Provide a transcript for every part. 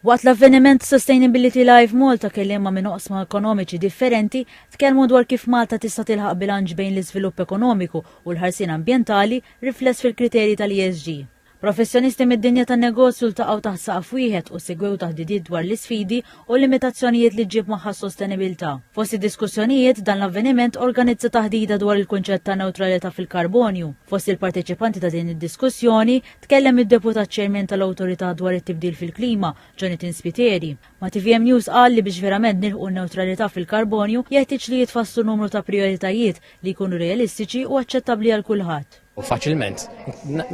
Waqt l-avveniment Sustainability Live Malta kelliema minn oqsma ekonomiċi differenti tkellmu dwar kif Malta tista' tilħaq bilanċ bejn l-iżvilupp ekonomiku u l-ħarsien ambjentali rifless fil-kriterji tal-ESG. Professjonisti mid-dinja tan-negozju ltaqgħu taħt saqaf wieħed u segwew taħdidiet dwar l-isfidi u limitazzjonijiet li ġib magħha s-sostenibilità. Fost id-diskussjonijiet dan l-avveniment organizza taħdida dwar il-kunċett ta' newtralità fil-karbonju. Fost il-parteċipanti ta' din id-diskussjoni tkellem id-deputat ċermen tal-awtorità dwar it-tibdil fil-klima, Jonathan Spiteri. Ma' TVM News qal li biex verament nilħu n-newtralità fil-karbonju jeħtieġ li jitfassu numru ta' prioritajiet li jkunu realistiċi u aċċettabbli għal kulħadd. U faċilment,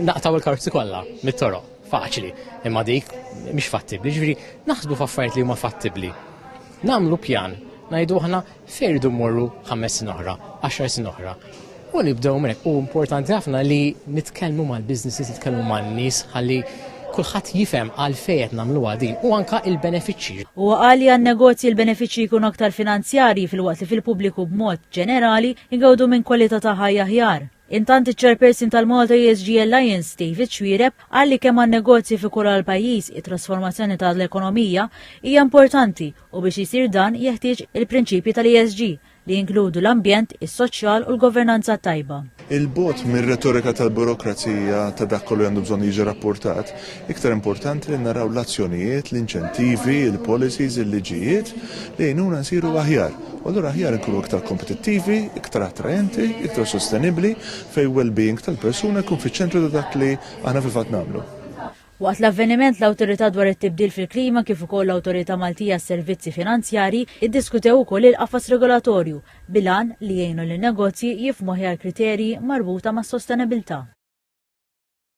naqtaw il-karozzi kollha mit-toroq, faċli, imma dik mhix fattibbli, ġifieri naħsbu f'affarijiet li huma fattibbli. Nagħmlu pjan, ngħidu aħna fejn iridu mmorru 5 snin oħra, 10 snin oħra. U nibdew minn hekk. U importanti ħafna li nitkellmu mal-businesses, nitkellmu man-nies ħalli kulħadd jifhem għalfejn qed nagħmluha din u anke il-benefiċċji. U qal li għan-negozji l-benefiċċji jkunu aktar finanzjarji fil-waqt li fil-pubbliku b'mod ġenerali jgawdu minn kwalità ta' ħajja aħjar. Intant iċ-Chairperson tal-Malta ESG Alliance, David Xwireb, qal li kemm għan-negozji fi kull pajjiż it-trasformazzjoni tal-ekonomija hija importanti u biex isir dan jeħtieġ il-prinċipji tal-ESG li jinkludu l-ambjent, is-soċjal u l-governanza tajba. Il-bot mir-retorika tal-burokrazija ta' dak kollu għandu bżonn jiġi rapportat, iktar importanti li naraw l-azzjonijiet, l-inċentivi, il-policies, il-liġijiet li jgħinuna nsiru aħjar. U allura aħjar nkunu iktar kompetittivi, iktar attraenti, iktar sostenibbli fej well-being tal-persuna jkun fiċ-ċentru ta' dak li aħna fil-fatt nagħmlu. Waqt l-avveniment l-Awtorità dwar it-tibdil fil-klima kif ukoll l-Awtorità Maltija s-Servizzi Finanzjarji iddiskutew ukoll il-qafas regolatorju bilan li jgħinu lin-negozji jifhmu aħjar kriterji marbuta mas-sostenibilità.